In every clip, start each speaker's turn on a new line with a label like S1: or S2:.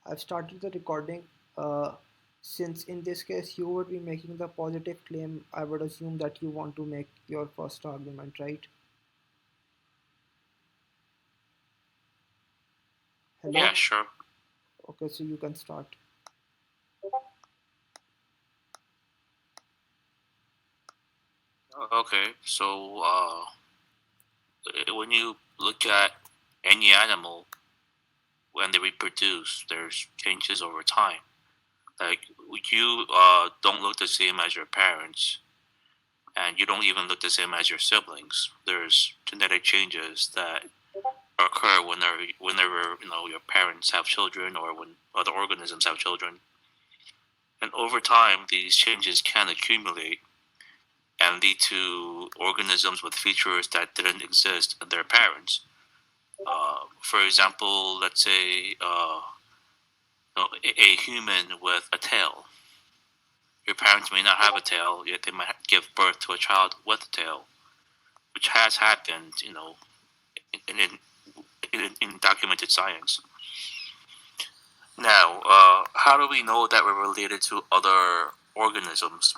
S1: I've started the recording. Uh, since in this case you would be making the positive claim, I would assume that you want to make your first argument, right?
S2: Yeah,
S1: Hello?
S2: sure.
S1: Okay, so you can start.
S2: Okay, so when you look at any animal, when they reproduce, there's changes over time. Like you don't look the same as your parents, and you don't even look the same as your siblings. There's genetic changes that occur whenever your parents have children or when other organisms have children. And over time, these changes can accumulate and lead to organisms with features that didn't exist in their parents. For example, let's say a human with a tail. Your parents may not have a tail, yet they might give birth to a child with a tail, which has happened, in, in, in documented science. Now, how do we know that we're related to other organisms?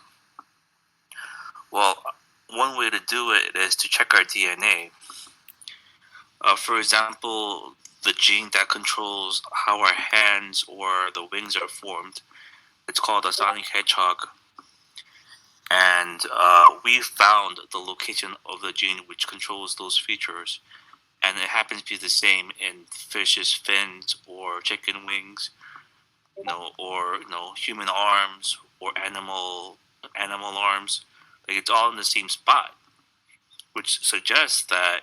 S2: Well, one way to do it is to check our DNA. For example, the gene that controls how our hands or the wings are formed. It's called a sonic hedgehog, and we found the location of the gene which controls those features, and it happens to be the same in fish's fins or chicken wings, or human arms or animal arms. Like it's all in the same spot, which suggests that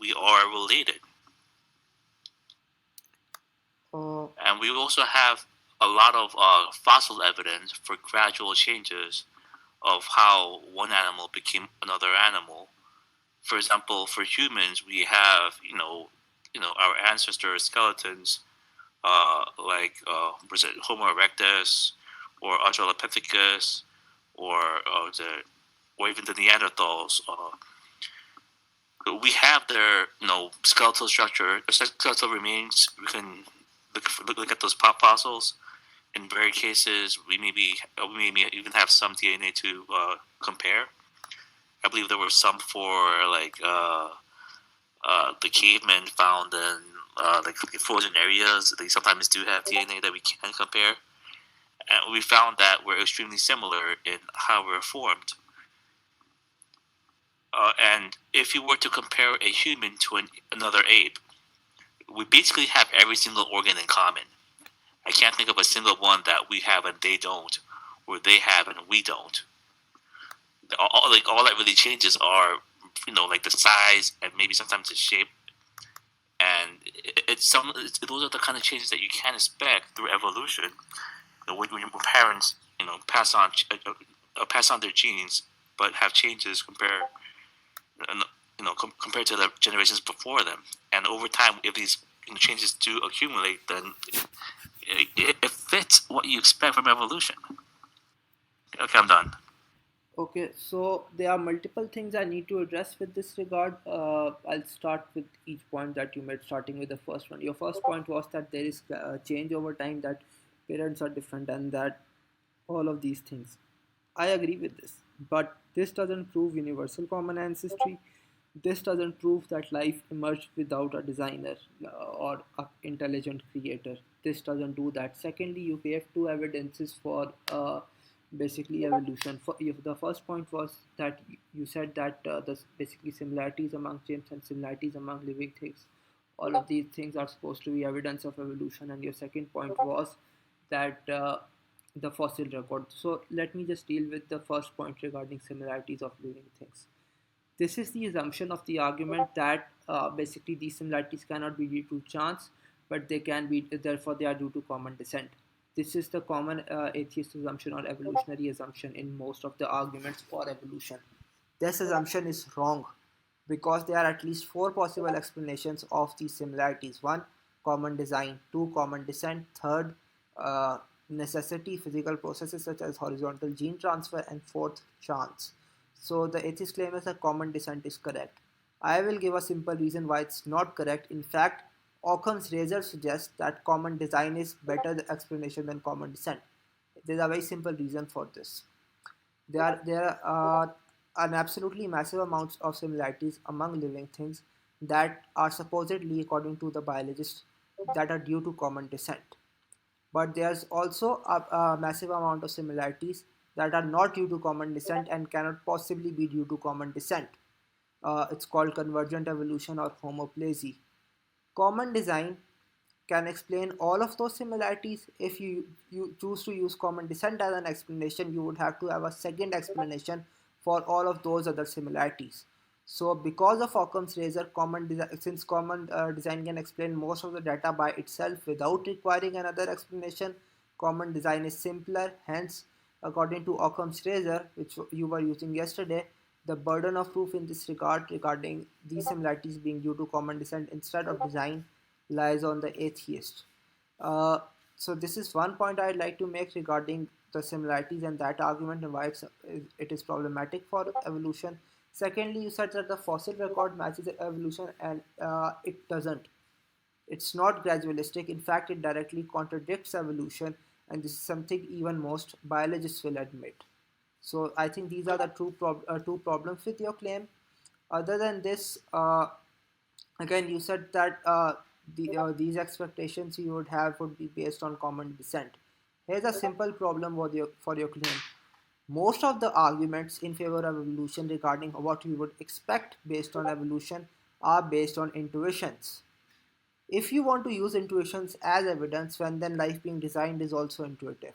S2: we are related.
S1: Uh,
S2: And we also have a lot of fossil evidence for gradual changes of how one animal became another animal. For example, for humans, we have our ancestor skeletons, was it Homo erectus or Australopithecus or or even the Neanderthals. We have their skeletal structure, skeletal remains. We can look at those pop fossils. In rare cases, we maybe even have some DNA to compare. I believe there were some for the cavemen found in like frozen areas. They sometimes do have DNA that we can compare, and we found that we're extremely similar in how we're formed. And if you were to compare a human to another ape, we basically have every single organ in common. I can't think of a single one that we have and they don't, or they have and we don't. All that really changes are like the size and maybe sometimes the shape, and those are the kind of changes that you can expect through evolution. When your parents pass on their genes, but have changes compared to the generations before them, and over time, if these changes do accumulate, then it fits what you expect from evolution. Okay, I'm done.
S1: okay, so there are multiple things I need to address with this regard. I'll start with each point that you made, starting with the first one. Your first point was that there is change over time, that parents are different, and that all of these things. I agree with this, but this doesn't prove universal common ancestry. This doesn't prove that life emerged without a designer or an intelligent creator. This doesn't do that. Secondly, you have two evidences for basically evolution. The first point was that you said that the basically similarities among chimps and similarities among living things. All of these things are supposed to be evidence of evolution. And your second point was that the fossil record. So let me just deal with the first point regarding similarities of living things. This is the assumption of the argument that basically these similarities cannot be due to chance, but they can be, therefore, they are due to common descent. This is the common atheist assumption or evolutionary assumption in most of the arguments for evolution. This assumption is wrong because there are at least four possible explanations of these similarities. One, common design. Two, common descent. Third, necessity, physical processes such as horizontal gene transfer. And fourth, chance. So the atheist claim is that common descent is correct. I will give a simple reason why it's not correct. In fact, Occam's razor suggests that common design is better explanation than common descent. There's a very simple reason for this. There are an absolutely massive amounts of similarities among living things that are supposedly, according to the biologists, that are due to common descent. But there's also a massive amount of similarities that are not due to common descent and cannot possibly be due to common descent. It's called convergent evolution or homoplasy. Common design can explain all of those similarities. If you choose to use common descent as an explanation, you would have to have a second explanation for all of those other similarities. So because of Occam's razor, since common design can explain most of the data by itself without requiring another explanation, common design is simpler. Hence, according to Occam's razor, which you were using yesterday, the burden of proof in this regard regarding these similarities being due to common descent instead of design lies on the atheist. Uh, so this is one point I'd like to make regarding the similarities and that argument and why it is problematic for evolution. Secondly, you said that the fossil record matches evolution, and it doesn't. It's not gradualistic. In fact, it directly contradicts evolution, and this is something even most biologists will admit. So I think these are the two problems with your claim. Other than this, again, you said that these expectations you would have would be based on common descent. Here's a simple problem for your claim. Most of the arguments in favor of evolution regarding what we would expect based on evolution are based on intuitions. If you want to use intuitions as evidence, when then life being designed is also intuitive.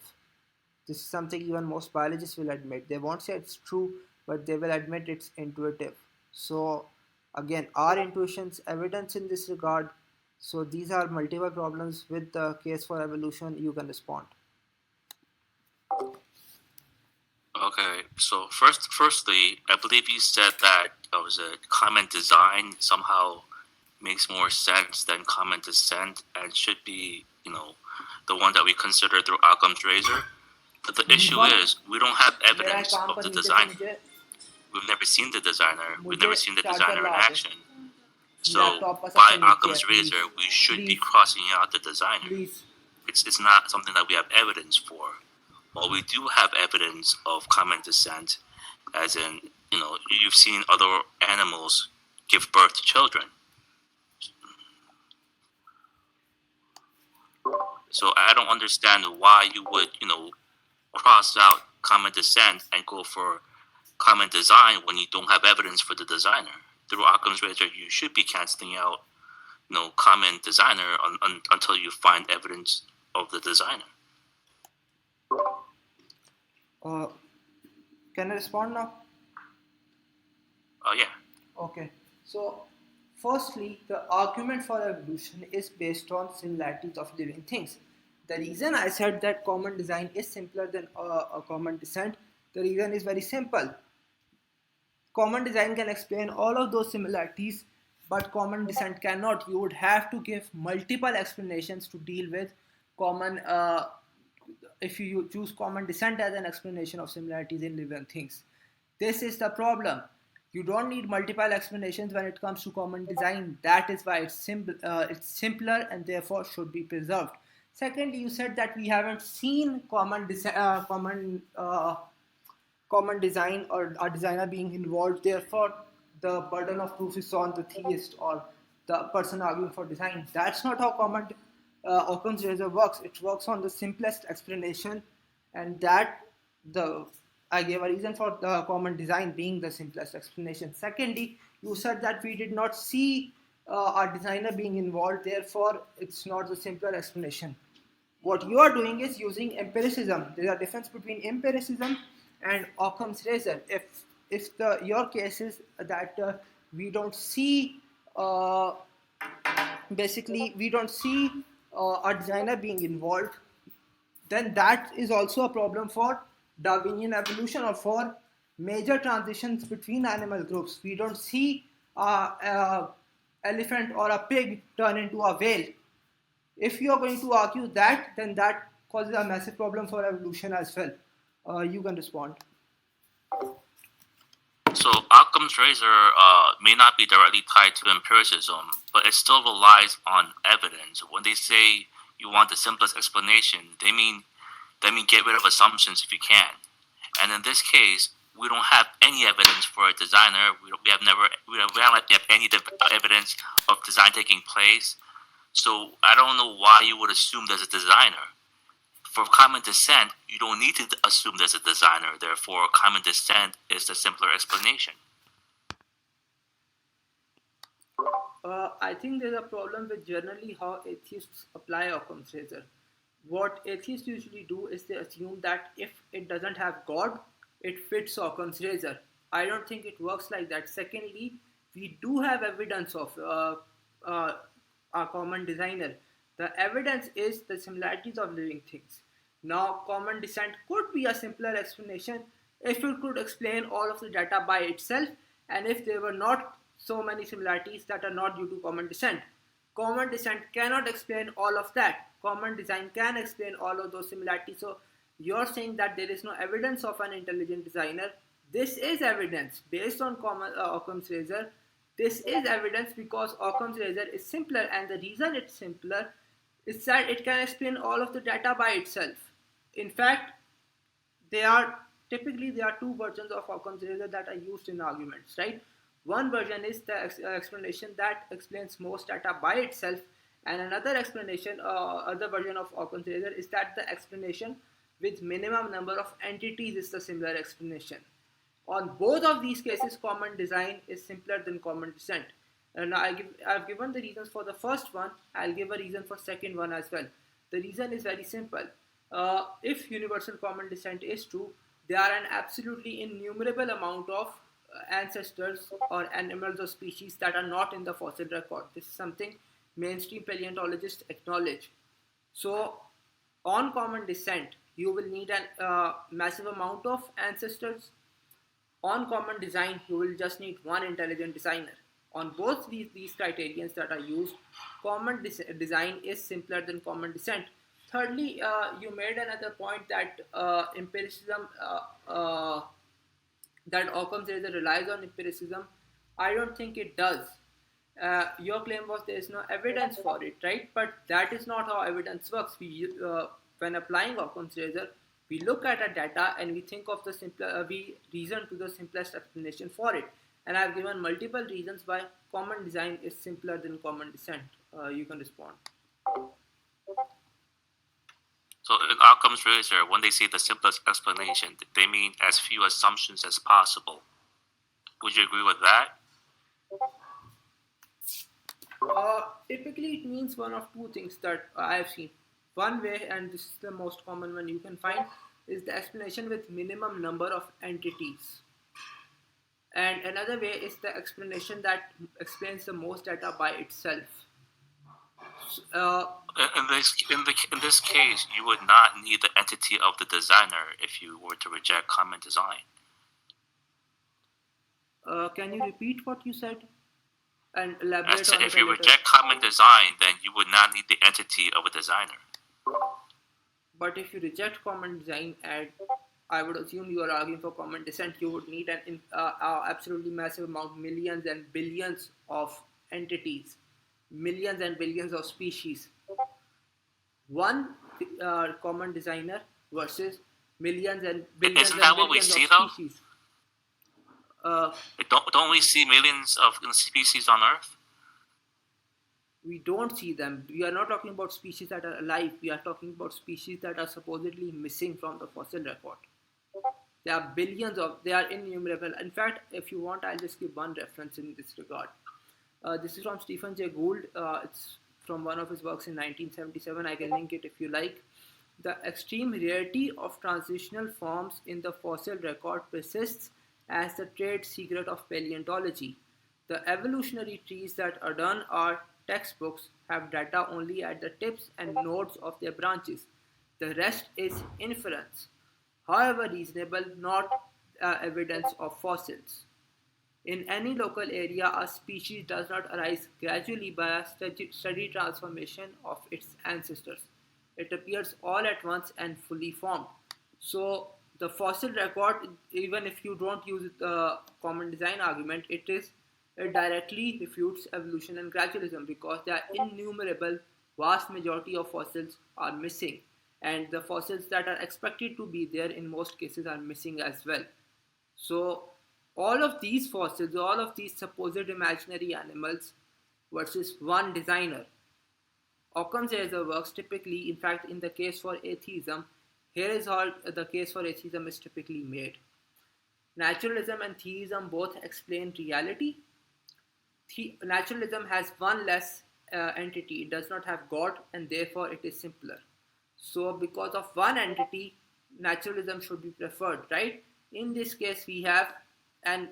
S1: This is something even most biologists will admit. They won't say it's true, but they will admit it's intuitive. So, again, are intuitions evidence in this regard? So, these are multiple problems with the case for evolution. You can respond.
S2: Okay, so firstly, I believe you said that was a common design somehow makes more sense than common descent and should be, the one that we consider through Occam's razor. But the issue is we don't have evidence of the designer. We've never seen the designer. We've never seen the designer in action. So by Occam's razor, we should be crossing out the designer. It's not something that we have evidence for. Well, we do have evidence of common descent, as in, you've seen other animals give birth to children. So I don't understand why you would, cross out common descent and go for common design when you don't have evidence for the designer. Through Occam's razor, you should be canceling out, common designer until you find evidence of the designer.
S1: Can I respond now?
S2: Yeah.
S1: Okay. So, firstly, the argument for evolution is based on similarities of living things. The reason I said that common design is simpler than a common descent, the reason is very simple. Common design can explain all of those similarities, but common descent cannot. You would have to give multiple explanations to deal with common. If you choose common descent as an explanation of similarities in living things, this is the problem. You don't need multiple explanations when it comes to common design. That is why it's simple. It's simpler and therefore should be preserved. Secondly, you said that we haven't seen common design or a designer being involved. Therefore, the burden of proof is on the theist or the person arguing for design. That's not how Occam's razor works. It works on the simplest explanation, and that the I gave a reason for the common design being the simplest explanation. Secondly, you said that we did not see a designer being involved. Therefore, it's not the simpler explanation. What you are doing is using empiricism. There's a difference between empiricism and Occam's razor. If your case is that we don't see basically we don't see a designer being involved, then that is also a problem for Darwinian evolution or for major transitions between animal groups. We don't see a elephant or a pig turn into a whale. If you are going to argue that, then that causes a massive problem for evolution as well. You can respond.
S2: So Occam's razor may not be directly tied to empiricism, but it still relies on evidence. When they say you want the simplest explanation, they mean get rid of assumptions if you can. And in this case, we don't have any evidence for a designer. We don't have any evidence of design taking place. So I don't know why you would assume there's a designer. For common descent, you don't need to assume there's a designer. Therefore, common descent is the simpler explanation.
S1: I think there's a problem with generally how atheists apply Occam's razor. What atheists usually do is they assume that if it doesn't have God, it fits Occam's razor. I don't think it works like that. Secondly, we do have evidence of uh, a common designer. The evidence is the similarities of living things. Now, common descent could be a simpler explanation if it could explain all of the data by itself and if there were not so many similarities that are not due to common descent. Common descent cannot explain all of that. Common design can explain all of those similarities. So you're saying that there is no evidence of an intelligent designer. This is evidence based on Occam's razor. This is evidence because Occam's razor is simpler, and the reason it's simpler is that it can explain all of the data by itself. In fact, there are there are two versions of Occam's razor that are used in arguments, right? One version is the explanation that explains most data by itself, and another explanation, other version of Occam's razor is that the explanation with minimum number of entities is the similar explanation. On both of these cases, common design is simpler than common descent. And I've given the reasons for the first one. I'll give a reason for second one as well. The reason is very simple. If universal common descent is true, there are an absolutely innumerable amount of ancestors or animals or species that are not in the fossil record. This is something mainstream paleontologists acknowledge. So, on common descent, you will need a massive amount of ancestors. On common design, you will just need one intelligent designer. On both these criterions that are used, common design is simpler than common descent. Thirdly, you made another point that empiricism, that Occam's razor relies on empiricism. I don't think it does. Your claim was there is no evidence for it, right? But that is not how evidence works. When applying Occam's razor, we look at a data and we think of the simpler, we reason to the simplest explanation for it. And I've given multiple reasons why common design is simpler than common descent. You can respond.
S2: So in Occam's razor, when they say the simplest explanation, they mean as few assumptions as possible. Would you agree with that?
S1: Typically, it means one of two things that I have seen. One way, and this is the most common one you can find, is the explanation with minimum number of entities. And another way is the explanation that explains the most data by itself. Uh,
S2: In this case, you would not need the entity of the designer if you were to reject common design.
S1: can you repeat what you said and
S2: I
S1: elaborate
S2: said
S1: on
S2: if
S1: it a
S2: you
S1: little?
S2: reject common design, then you would not need the entity of a designer.
S1: But if you reject common design, and I would assume you are arguing for common descent, you would need an absolutely massive amount, millions and billions of entities, millions and billions of species. One common designer versus millions and billions
S2: Isn't
S1: and
S2: that what we
S1: billions of
S2: see though?
S1: species. Uh,
S2: Don't we see millions of species on Earth?
S1: we don't see them. We are not talking about species that are alive. We are talking about species that are supposedly missing from the fossil record. There are billions of, they are innumerable. In fact, if you want, I'll just give one reference in this regard. This is from Stephen Jay Gould. It's from one of his works in 1977. I can link it if you like. The extreme rarity of transitional forms in the fossil record persists as the trade secret of paleontology. The evolutionary trees that adorn our textbooks have data only at the tips and nodes of their branches. The rest is inference, however reasonable, not evidence of fossils. In any local area, a species does not arise gradually by a steady transformation of its ancestors. It appears all at once and fully formed. So, the fossil record, even if you don't use the common design argument, it is It directly refutes evolution and gradualism because there are innumerable, vast majority of fossils are missing, and the fossils that are expected to be there in most cases are missing as well. So, all of these fossils, all of these supposed imaginary animals versus one designer. Occam's razor works typically, in fact, in the case for atheism, here is how the case for atheism is typically made. Naturalism and theism both explain reality. Naturalism has one less entity, it does not have God, and therefore it is simpler. So, because of one entity, naturalism should be preferred, right? In this case, we have an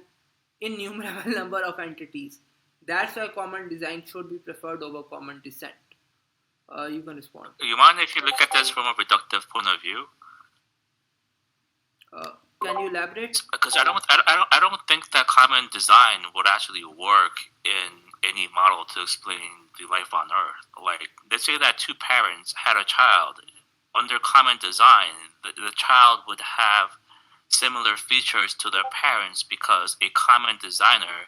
S1: innumerable number of entities. That's why common design should be preferred over common descent. You can respond.
S2: You mind if you look at this from a reductive point of view?
S1: Uh, can you elaborate?
S2: Because I don't think that common design would actually work in any model to explain the life on Earth. Like, let's say that two parents had a child. Under common design, the child would have similar features to their parents because a common designer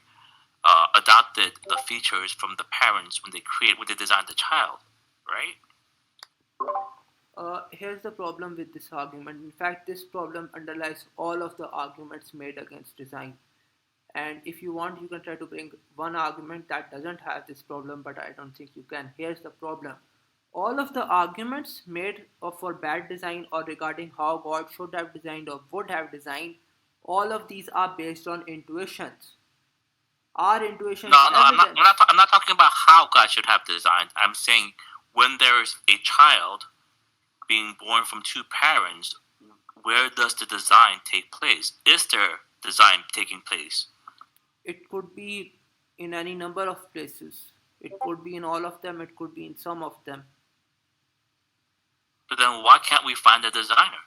S2: adopted the features from the parents when they designed the child, right?
S1: Here's the problem with this argument. In fact, this problem underlies all of the arguments made against design. And if you want, you can try to bring one argument that doesn't have this problem, but I don't think you can. Here's the problem. All of the arguments made for bad design or regarding how God should have designed or would have designed, all of these are based on intuitions. Our intuitions
S2: No, no,
S1: evidence.
S2: I'm not talking about how God should have designed. I'm saying when there's a child being born from two parents, where does the design take place? Is there design taking place?
S1: It could be in any number of places. It could be in all of them, it could be in some of them.
S2: But then why can't we find the designer?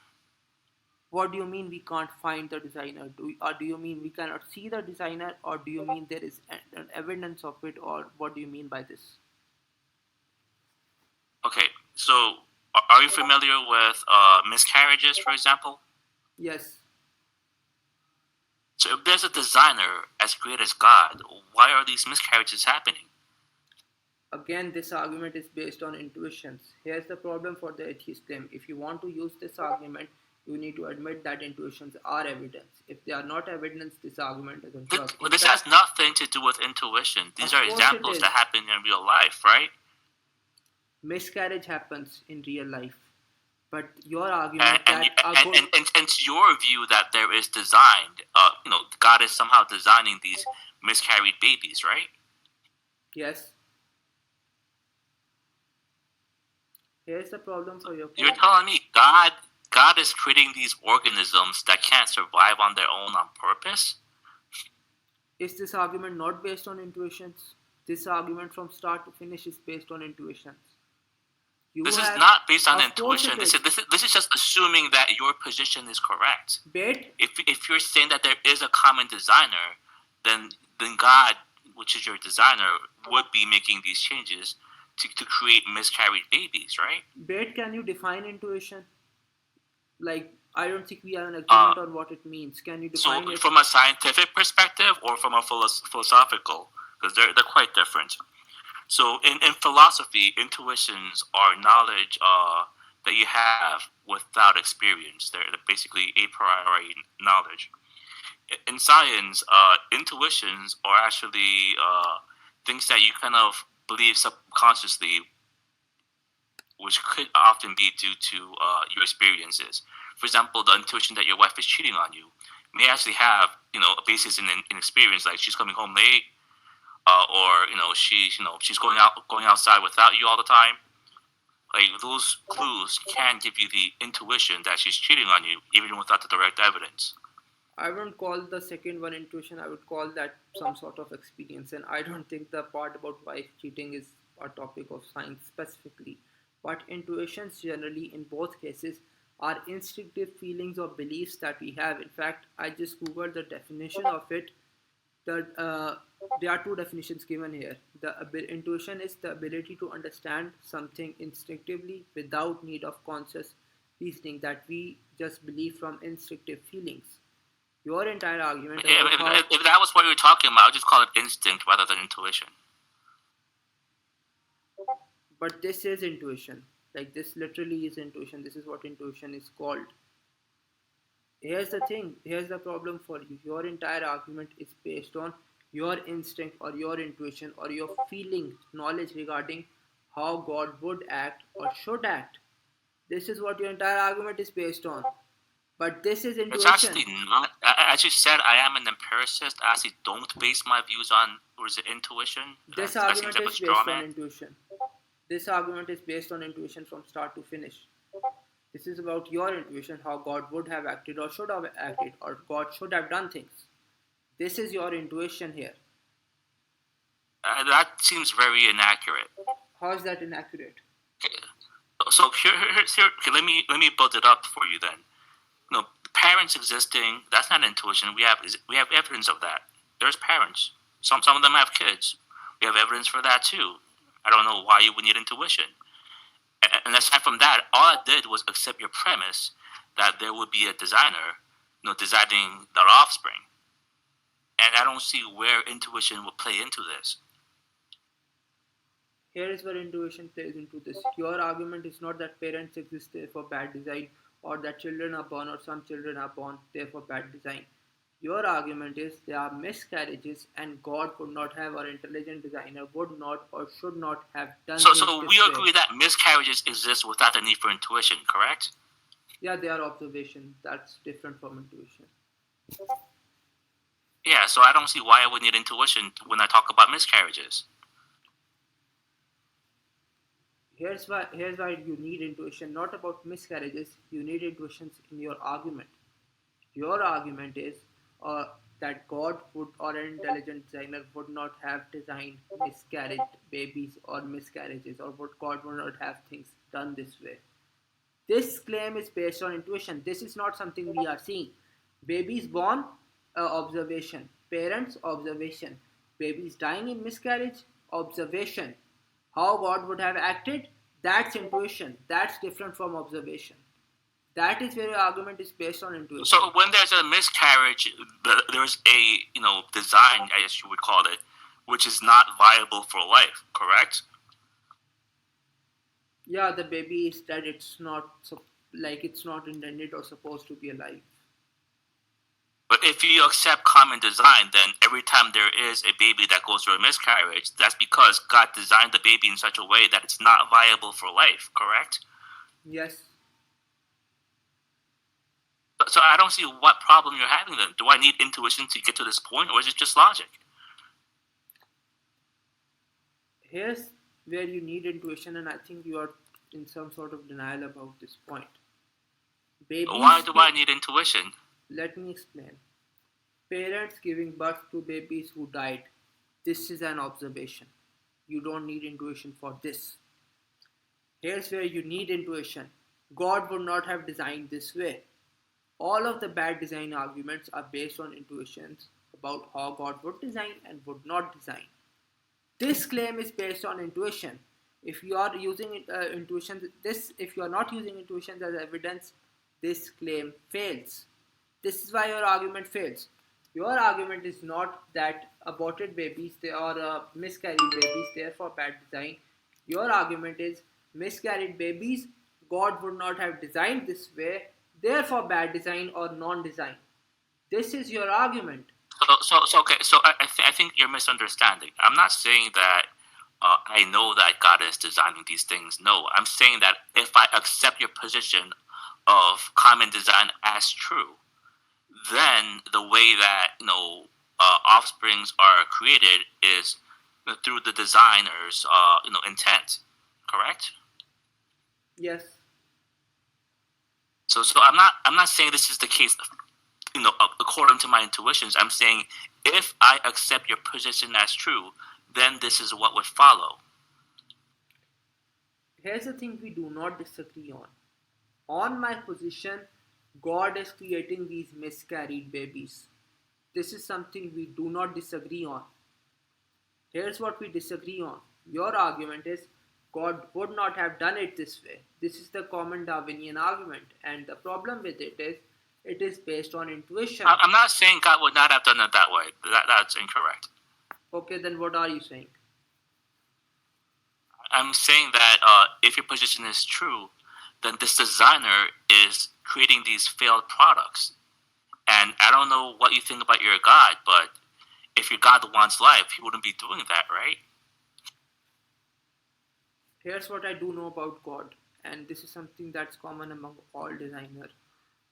S1: What do you mean we can't find the designer? Do you mean we cannot see the designer, or do you mean there is an evidence of it, or what do you mean by this?
S2: Okay, so are you familiar with miscarriages, for example?
S1: Yes.
S2: So if there's a designer as great as God, why are these miscarriages happening?
S1: Again, this argument is based on intuitions. Here's the problem for the atheist claim. If you want to use this argument, you need to admit that intuitions are evidence. If they are not evidence, this argument doesn't work.
S2: This has nothing to do with intuition. These are examples that happen in real life, right?
S1: Miscarriage happens in real life. But your argument
S2: and it's your view that there is design. God is somehow designing these miscarried babies, right?
S1: Yes. Here's the problem for your point.
S2: You're telling me God is creating these organisms that can't survive on their own on purpose?
S1: Is this argument not based on intuitions? This argument from start to finish is based on intuitions.
S2: This is not based on intuition. This is just assuming that your position is correct.
S1: But
S2: if you're saying that there is a common designer, then God, which is your designer, would be making these changes to create miscarried babies, right?
S1: But can you define intuition? Like, I don't think we are in agreement on what it means. Can you define it?
S2: From a scientific perspective or from a philosophical? Because they're quite different. So in philosophy, intuitions are knowledge that you have without experience. They're basically a priori knowledge. In science, intuitions are actually things that you kind of believe subconsciously, which could often be due to your experiences. For example, the intuition that your wife is cheating on you may actually have a basis in experience, like she's coming home late. Or she's going outside without you all the time. Like, those clues can give you the intuition that she's cheating on you, even without the direct evidence.
S1: I wouldn't call the second one intuition. I would call that some sort of experience. And I don't think the part about wife cheating is a topic of science specifically. But intuitions generally, in both cases, are instinctive feelings or beliefs that we have. In fact, I just googled the definition of it. There are two definitions given here. Intuition is the ability to understand something instinctively without need of conscious reasoning, that we just believe from instinctive feelings. Your entire argument
S2: If,
S1: about how,
S2: if that was what you were talking about, I would just call it instinct rather than intuition.
S1: but this is intuition. Like this literally is intuition. This is what intuition is called. Here's the thing, here's the problem for you. Your entire argument is based on your instinct or your intuition or your feeling, knowledge regarding how God would act or should act. This is what your entire argument is based on. But this is
S2: It's
S1: intuition.
S2: actually not. As you said, I am an empiricist. I actually don't base my views on, or is it intuition?
S1: This
S2: That seems
S1: argument
S2: like a
S1: is
S2: straw
S1: based on
S2: man.
S1: intuition. This argument is based on intuition from start to finish. This is about your intuition, how God would have acted or should have acted, or God should have done things. This is your intuition here.
S2: That seems very inaccurate.
S1: How is that inaccurate?
S2: Okay. So here okay, let me build it up for you then. Parents existing, that's not intuition. We have evidence of that. There's parents. Some of them have kids. We have evidence for that too. I don't know why you would need intuition. And aside from that, all I did was accept your premise that there would be a designer, designing their offspring. And I don't see where intuition would play into this.
S1: Here is where intuition plays into this. Your argument is not that parents exist for bad design, or that children are born or some children are born therefore bad design. Your argument is there are miscarriages and God would not have, or intelligent designer would not or should not have done
S2: So,
S1: things
S2: so we
S1: this way.
S2: agree that miscarriages exist without the need for intuition, correct?
S1: Yeah, they are observation. That's different from intuition.
S2: Yeah, so I don't see why I would need intuition when I talk about miscarriages.
S1: Here's why you need intuition, not about miscarriages. You need intuitions in your argument. Your argument is that God would, or an intelligent designer would not have designed miscarried babies or miscarriages, or would God would not have things done this way. This claim is based on intuition. This is not something we are seeing. Babies born, observation. Parents, observation. Babies dying in miscarriage, observation. How God would have acted, that's intuition. That's different from observation. That is where your argument is based on intuition.
S2: So when there's a miscarriage, there's a design, I guess you would call it, which is not viable for life, correct?
S1: Yeah, the baby is dead. It's not like it's not intended or supposed to be alive.
S2: But if you accept common design, then every time there is a baby that goes through a miscarriage, that's because God designed the baby in such a way that it's not viable for life, correct?
S1: Yes.
S2: So I don't see what problem you're having then. Do I need intuition to get to this point, or is it just logic?
S1: Here's where you need intuition, and I think you are in some sort of denial about this point.
S2: Why
S1: Babies.
S2: do I need intuition?
S1: Let me explain. Parents giving birth to babies who died. This is an observation. You don't need intuition for this. Here's where you need intuition. God would not have designed this way. All of the bad design arguments are based on intuitions about how God would design and would not design. This claim is based on intuition. If you are using if you are not using intuition as evidence, this claim fails. This is why your argument fails. Your argument is not that aborted babies they are miscarried babies, therefore bad design. Your argument is miscarried babies, God would not have designed this way, therefore bad design or non-design. This is your argument.
S2: So okay. So I think you're misunderstanding. I'm not saying that I know that God is designing these things. No, I'm saying that if I accept your position of common design as true, then the way that offsprings are created is through the designer's intent. Correct?
S1: Yes.
S2: So I'm not saying this is the case. According to my intuitions, I'm saying if I accept your position as true, then this is what would follow.
S1: Here's the thing we do not disagree on. On my position, God is creating these miscarried babies. This is something we do not disagree on. Here's what we disagree on. Your argument is God would not have done it this way. This is the common Darwinian argument, and the problem with it is It is based on intuition.
S2: I'm not saying God would not have done it that way. That's incorrect.
S1: Okay, then what are you saying?
S2: I'm saying that if your position is true, then this designer is creating these failed products. And I don't know what you think about your God, but if your God wants life, he wouldn't be doing that, right?
S1: Here's what I do know about God, and this is something that's common among all designers.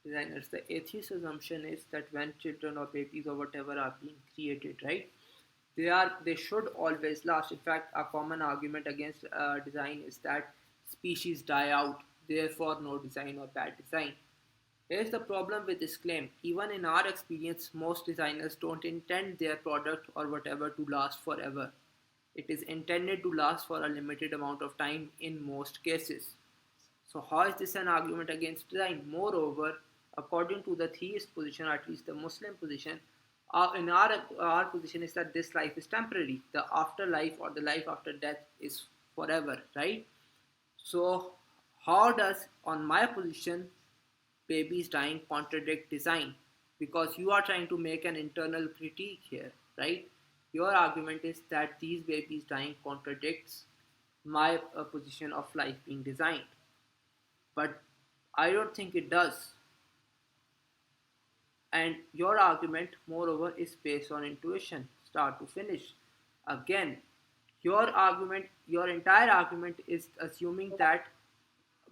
S1: The atheist assumption is that when children or babies or whatever are being created, right? They should always last. In fact, a common argument against design is that species die out, therefore no design or bad design. Here's the problem with this claim. Even in our experience, most designers don't intend their product or whatever to last forever. It is intended to last for a limited amount of time in most cases. So, how is this an argument against design? Moreover, according to the theist position, at least the Muslim position, in our position is that this life is temporary. The afterlife or the life after death is forever, right? So, how does, on my position, babies dying contradict design? Because you are trying to make an internal critique here, right? Your argument is that these babies dying contradicts my position of life being designed, but I don't think it does. And your argument, moreover, is based on intuition, start to finish. Again, your entire argument is assuming that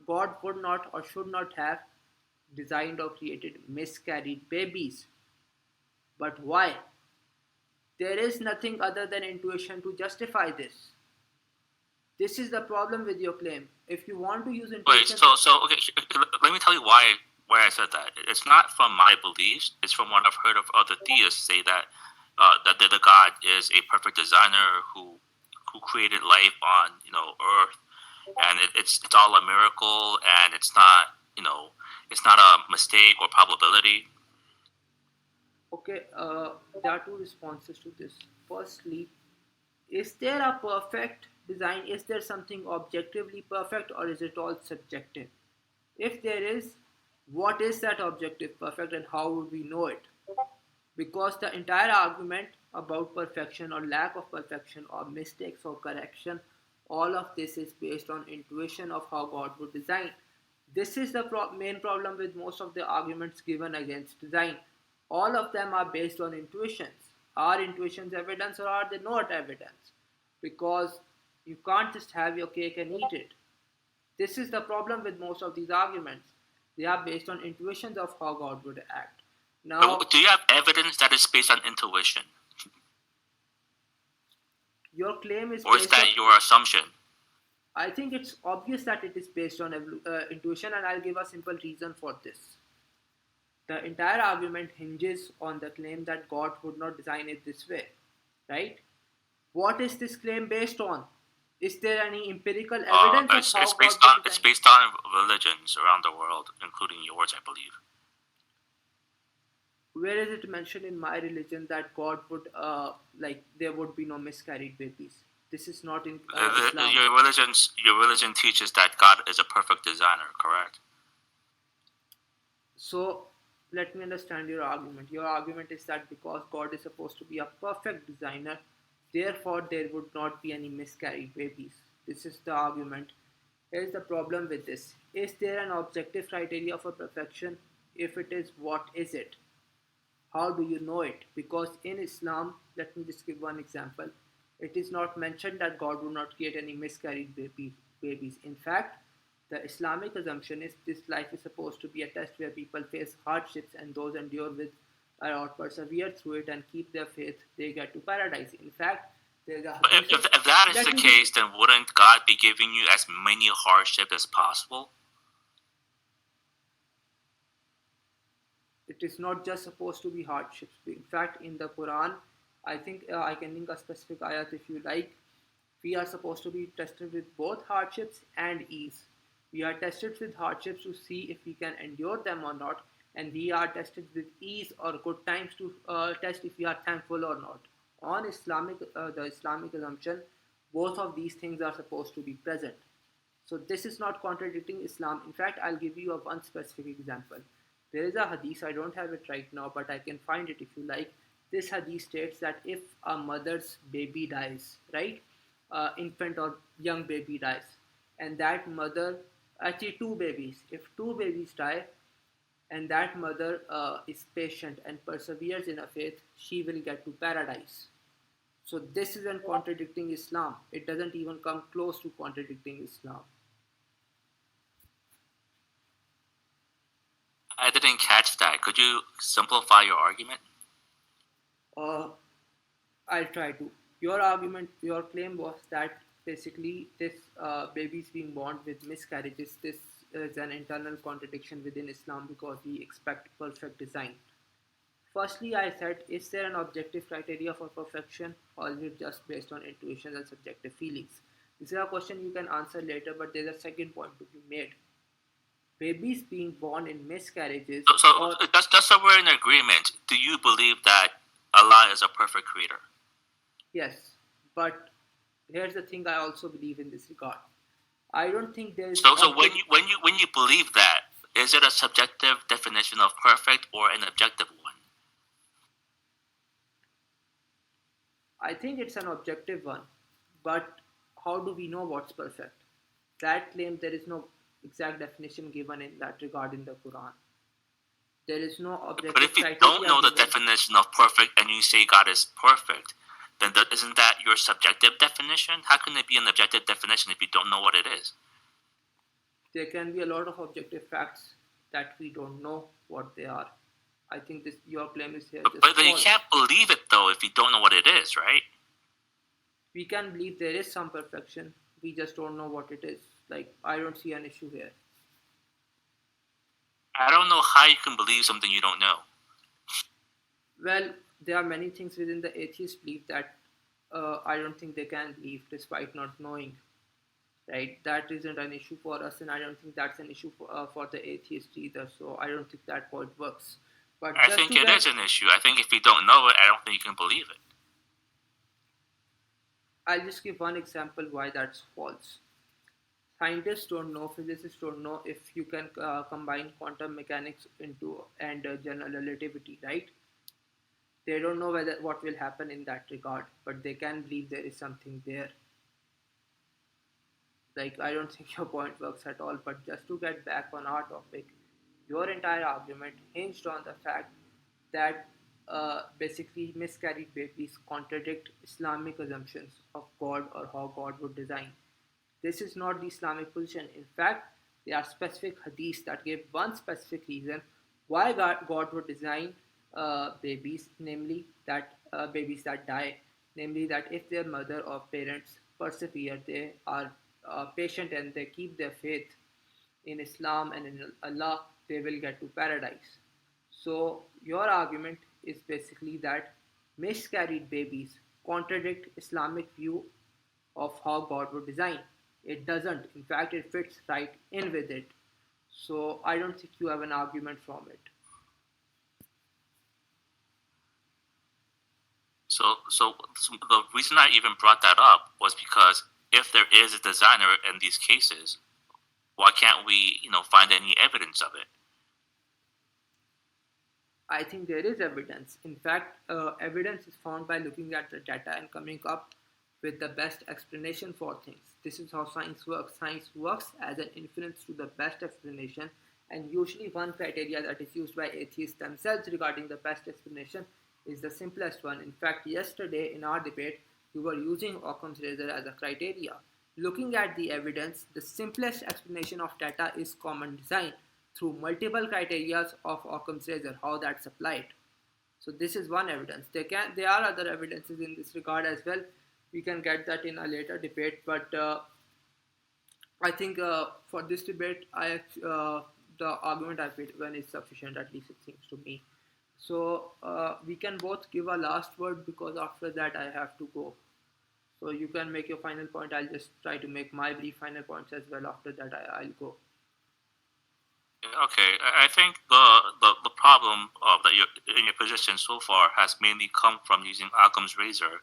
S1: God would not or should not have designed or created miscarried babies. But why? There is nothing other than intuition to justify this. This is the problem with your claim. If you want to use
S2: Wait,
S1: intuition,
S2: so okay, let me tell you why I said that. It's not from my beliefs. It's from what I've heard of other theists say that that the God is a perfect designer who created life on Earth, and it's all a miracle, and it's not a mistake or probability.
S1: okay, there are two responses to this. Firstly, is there a perfect design? Is there something objectively perfect or is it all subjective? If there is, what is that objective perfect and how would we know it? Because the entire argument about perfection or lack of perfection or mistakes or correction, all of this is based on intuition of how God would design. This is the main problem with most of the arguments given against design. All of them are based on intuitions. Are intuitions evidence or are they not evidence? Because you can't just have your cake and eat it. This is the problem with most of these arguments. They are based on intuitions of how God would act. Now,
S2: Do you have evidence that is based on intuition,
S1: your claim is
S2: or is
S1: based on.
S2: that your assumption?
S1: I think it's obvious that it is based on intuition, and I'll give a simple reason for this. The entire argument hinges on the claim that God would not design it this way, right? What is this claim based on? Is there any empirical evidence of how God would
S2: It's
S1: design?
S2: based on religions around the world, including yours, I believe.
S1: Where is it mentioned in my religion that God would like there would be no miscarried babies? This is not in Islam.
S2: Your religion teaches that God is a perfect designer, correct?
S1: So let me understand your argument. Your argument is that because God is supposed to be a perfect designer, therefore there would not be any miscarried babies. This is the argument. Here's the problem with this. Is there an objective criteria for perfection? If it is, what is it? How do you know it? Because in Islam, let me just give one example. It is not mentioned that God will not create any miscarried babies. In fact, the Islamic assumption is this life is supposed to be a test where people face hardships and those endure with or persevere through it and keep their faith, they get to paradise. In fact, there's a
S2: But
S1: hadith.
S2: if that is
S1: Let
S2: the
S1: me just
S2: case, then wouldn't God be giving you as many hardships as possible?
S1: it is not just supposed to be hardships. In fact, in the Quran, I think I can link a specific ayat if you like. We are supposed to be tested with both hardships and ease. We are tested with hardships to see if we can endure them or not, and we are tested with ease or good times to test if we are thankful or not. On the Islamic assumption, both of these things are supposed to be present. So this is not contradicting Islam. In fact, I'll give you a one specific example. There is a hadith, I don't have it right now, but I can find it if you like. This hadith states that if a mother's baby dies, right? Infant or young baby dies, and that mother, actually two babies, if two babies die, and that mother is patient and perseveres in a faith, she will get to paradise. So this isn't contradicting Islam. It doesn't even come close to contradicting Islam.
S2: I didn't catch that. Could you simplify your argument?
S1: Uh, I'll try to. Your argument, your claim was that basically this babies being born with miscarriages, this is an internal contradiction within Islam because we expect perfect design. Firstly, I said, is there an objective criteria for perfection or is it just based on intuition and subjective feelings? This is a question you can answer later, but there's a second point to be made. Babies being born in miscarriages or
S2: Just so we're in agreement, do you believe that Allah is a perfect creator?
S1: yes, but here's the thing I also believe in this regard. I don't think there is
S2: So
S1: object.
S2: when you believe that, is it a subjective definition of perfect or an objective one?
S1: I think it's an objective one, but how do we know what's perfect? That claim there is no exact definition given in that regard in the Quran. There is no
S2: But
S1: objective
S2: if you don't
S1: criteria
S2: know the
S1: given.
S2: definition of perfect and you say God is perfect, then isn't that your subjective definition? How can it be an objective definition if you don't know what it is?
S1: There can be a lot of objective facts that we don't know what they are. I think this your claim is here just
S2: But then you
S1: false.
S2: can't believe it though if you don't know what it is, right?
S1: We can believe there is some perfection. We just don't know what it is. Like I don't see an issue here.
S2: I don't know how you can believe something you don't know.
S1: Well, there are many things within the atheist belief that I don't think they can believe despite not knowing. Right? That isn't an issue for us, and I don't think that's an issue for the atheist either. So I don't think that point works. But
S2: I
S1: just
S2: think
S1: to
S2: it
S1: get,
S2: is an issue. I think if you don't know it, I don't think you can believe it.
S1: I'll just give one example why that's false. Scientists don't know, physicists don't know if you can combine quantum mechanics into and general relativity, right? They don't know whether what will happen in that regard, but they can believe there is something there. Like I don't think your point works at all. But just to get back on our topic, your entire argument hinged on the fact that basically miscarried babies contradict Islamic assumptions of God or how God would design. This is not the Islamic position. In fact, there are specific hadiths that give one specific reason why God would design babies, namely that babies that die, namely that if their mother or parents persevere, they are patient and they keep their faith in Islam and in Allah, they will get to paradise. So your argument is basically that miscarried babies contradict Islamic view of how God would design. It doesn't. In fact, it fits right in with it. So I don't think you have an argument from it.
S2: So the reason I even brought that up was because if there is a designer in these cases, why can't we, find any evidence of it?
S1: I think there is evidence. In fact, evidence is found by looking at the data and coming up with the best explanation for things. This is how science works. Science works as an inference to the best explanation, and usually, one criteria that is used by atheists themselves regarding the best explanation is the simplest one. In fact, yesterday in our debate, we were using Occam's razor as a criteria. Looking at the evidence, the simplest explanation of data is common design through multiple criteria of Occam's razor, how that's applied. So this is one evidence. There are other evidences in this regard as well. We can get that in a later debate, but I think for this debate, the argument I've given is sufficient. At least it seems to me. So we can both give a last word because after that I have to go. So you can make your final point. I'll just try to make my brief final points as well. After that, I'll go.
S2: Okay, I think the problem of that in your position so far has mainly come from using Occam's razor,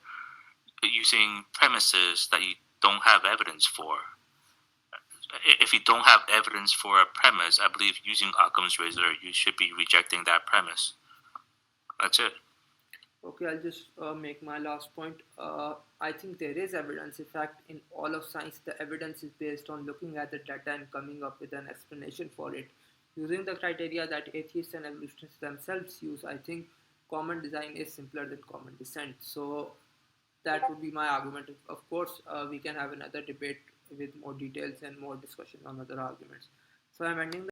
S2: using premises that you don't have evidence for. if you don't have evidence for a premise, I believe using Occam's razor, you should be rejecting that premise. That's it.
S1: Okay, I'll just make my last point. I think there is evidence. In fact, in all of science, the evidence is based on looking at the data and coming up with an explanation for it. Using the criteria that atheists and evolutionists themselves use, I think common design is simpler than common descent. So that would be my argument. Of course, we can have another debate with more details and more discussion on other arguments. So I'm ending